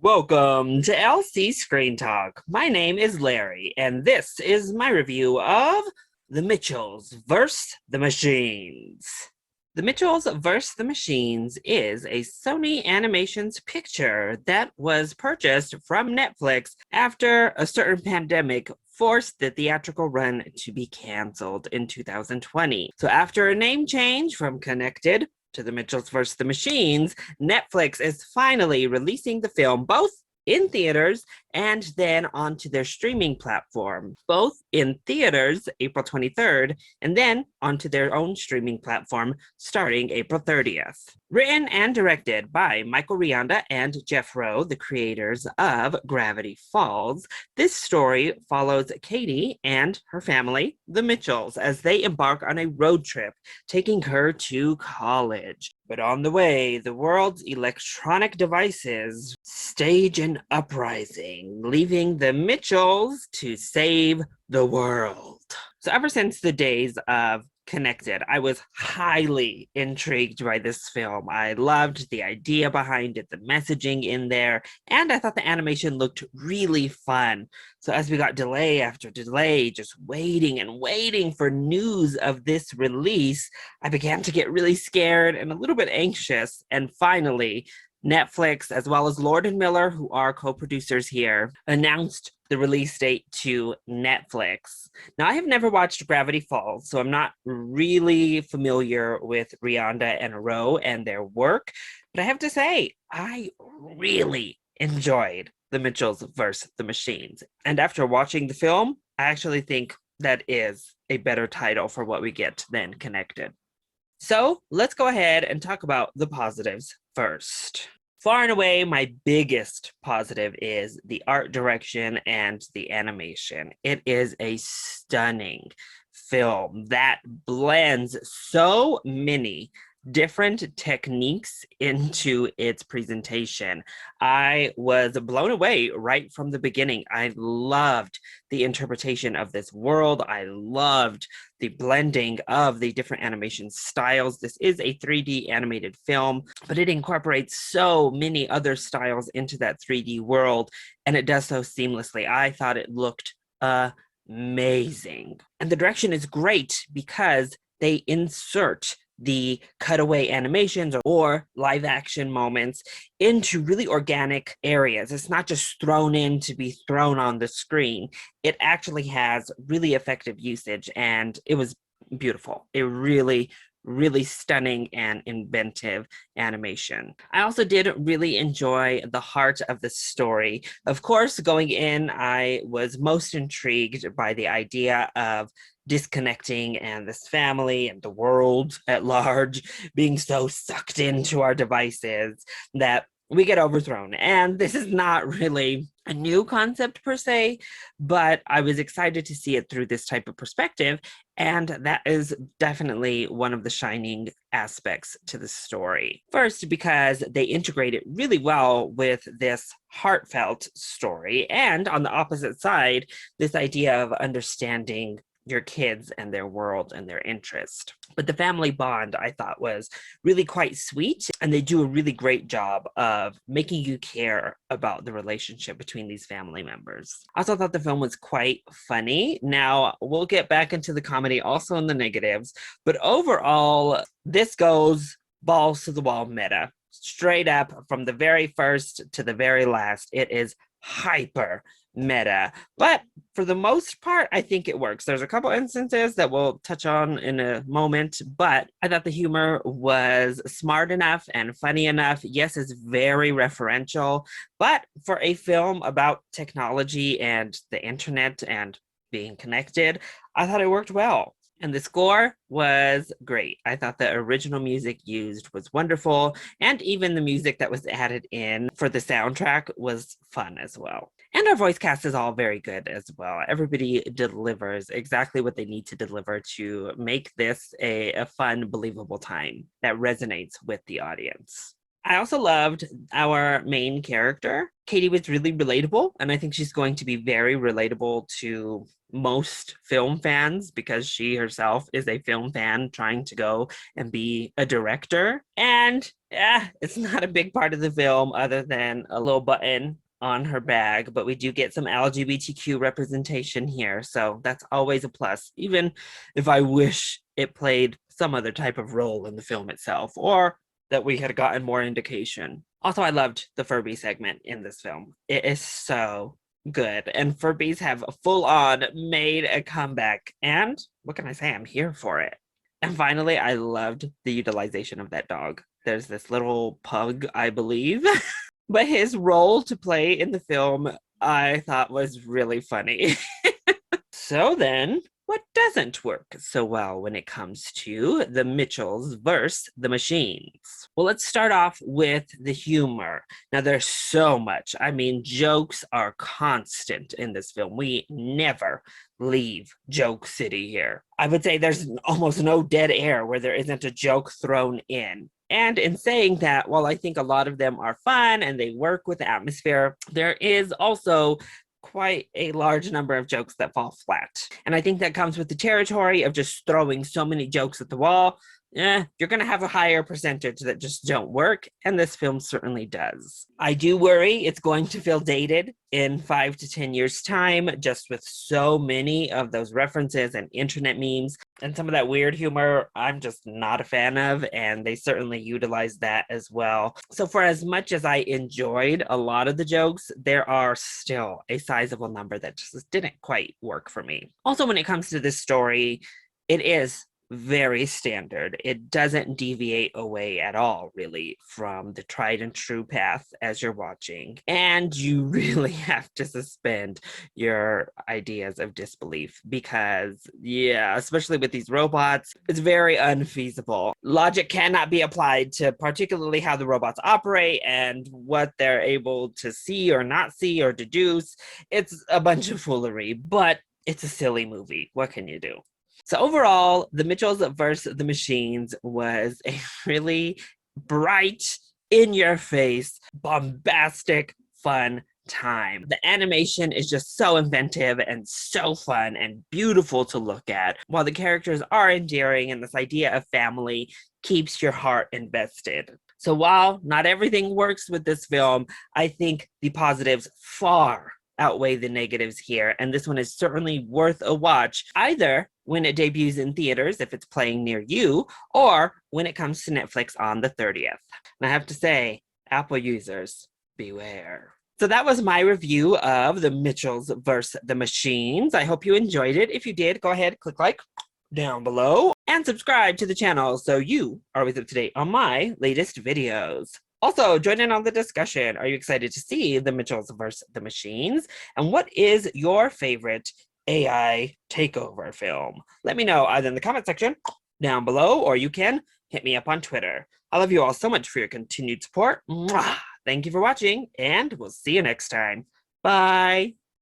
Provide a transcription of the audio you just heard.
Welcome to LC Screen Talk. My name is Larry, and this is my review of The Mitchells vs. the Machines. The Mitchells vs. the Machines is a Sony Animations picture that was purchased from Netflix after a certain pandemic forced the theatrical run to be canceled in 2020. So after a name change from Connected to The Mitchells vs. the Machines, Netflix is finally releasing the film both in theaters and then onto their streaming platform, both in theaters April 23rd and then onto their own streaming platform starting April 30th. Written and directed by Michael Rianda and Jeff Rowe, the creators of Gravity Falls, this story follows Katie and her family, the Mitchells, as they embark on a road trip taking her to college. But on the way, the world's electronic devices stage an uprising, leaving the Mitchells to save the world. So ever since the days of Connected, I was highly intrigued by this film. I loved the idea behind it, the messaging in there, and I thought the animation looked really fun. So as we got delay after delay, just waiting and waiting for news of this release, I began to get really scared and a little bit anxious. And finally, Netflix, as well as Lord and Miller, who are co-producers here, announced the release date to Netflix. Now, I have never watched Gravity Falls, so I'm not really familiar with Rianda and Rowe and their work, but I have to say, I really enjoyed The Mitchells vs. the Machines. And after watching the film, I actually think that is a better title for what we get than Connected. So let's go ahead and talk about the positives first. Far and away, my biggest positive is the art direction and the animation. It is a stunning film that blends so many different techniques into its presentation. I was blown away right from the beginning. I loved the interpretation of this world. I loved the blending of the different animation styles. This is a 3D animated film, but it incorporates so many other styles into that 3D world, and it does so seamlessly. I thought it looked amazing. And the direction is great because they insert the cutaway animations or live action moments into really organic areas. It's not just thrown in to be thrown on the screen. It actually has really effective usage, and it was beautiful. It really stunning and inventive animation. I also did really enjoy the heart of the story. Of course, going in, I was most intrigued by the idea of disconnecting and this family and the world at large being so sucked into our devices that we get overthrown. And this is not really a new concept per se, but I was excited to see it through this type of perspective. And that is definitely one of the shining aspects to the story. First, because they integrate it really well with this heartfelt story. And on the opposite side, this idea of understanding your kids and their world and their interest. But the family bond I thought was really quite sweet, and they do a really great job of making you care about the relationship between these family members. I also thought the film was quite funny. Now, we'll get back into the comedy also in the negatives, but overall, this goes balls to the wall meta. Straight up from the very first to the very last, it is hyper meta, but for the most part, I think it works. There's a couple instances that we'll touch on in a moment, but I thought the humor was smart enough and funny enough. Yes, it's very referential, but for a film about technology and the internet and being connected, I thought it worked well. And the score was great. I thought the original music used was wonderful, and even the music that was added in for the soundtrack was fun as well. And our voice cast is all very good as well. Everybody delivers exactly what they need to deliver to make this a fun, believable time that resonates with the audience. I also loved our main character. Katie was really relatable, and I think she's going to be very relatable to most film fans because she herself is a film fan trying to go and be a director. And yeah, it's not a big part of the film other than a little button on her bag, but we do get some LGBTQ representation here. So that's always a plus, even if I wish it played some other type of role in the film itself, or that we had gotten more indication. Also, I loved the Furby segment in this film. It is so good. And Furbies have full on made a comeback. And what can I say? I'm here for it. And finally, I loved the utilization of that dog. There's this little pug, I believe, but his role to play in the film I thought was really funny. So then, what doesn't work so well when it comes to the Mitchells versus the Machines? Well, let's start off with the humor. Now, there's so much. I mean, jokes are constant in this film. We never leave Joke City here. I would say there's almost no dead air where there isn't a joke thrown in. And in saying that, while I think a lot of them are fun and they work with the atmosphere, there is also quite a large number of jokes that fall flat. And I think that comes with the territory of just throwing so many jokes at the wall. You're going to have a higher percentage that just don't work, and this film certainly does. I do worry it's going to feel dated in 5 to 10 years' time, just with so many of those references and internet memes, and some of that weird humor I'm just not a fan of, and they certainly utilize that as well. So for as much as I enjoyed a lot of the jokes, there are still a sizable number that just didn't quite work for me. Also, when it comes to this story, it is very standard. It doesn't deviate away at all, really, from the tried and true path as you're watching. And you really have to suspend your ideas of disbelief because, yeah, especially with these robots, it's very unfeasible. Logic cannot be applied to particularly how the robots operate and what they're able to see or not see or deduce. It's a bunch of foolery, but it's a silly movie. What can you do? So overall, The Mitchells versus the Machines was a really bright, in-your-face, bombastic, fun time. The animation is just so inventive and so fun and beautiful to look at, while the characters are endearing and this idea of family keeps your heart invested. So while not everything works with this film, I think the positives far outweigh the negatives here, and this one is certainly worth a watch, either when it debuts in theaters, if it's playing near you, or when it comes to Netflix on the 30th. And I have to say, Apple users, beware. So that was my review of The Mitchells versus the Machines. I hope you enjoyed it. If you did, go ahead, click like down below, and subscribe to the channel so you are always up to date on my latest videos. Also, join in on the discussion. Are you excited to see The Mitchells versus the Machines? And what is your favorite AI takeover film? Let me know either in the comment section down below, or you can hit me up on Twitter. I love you all so much for your continued support. Mwah! Thank you for watching, and we'll see you next time. Bye.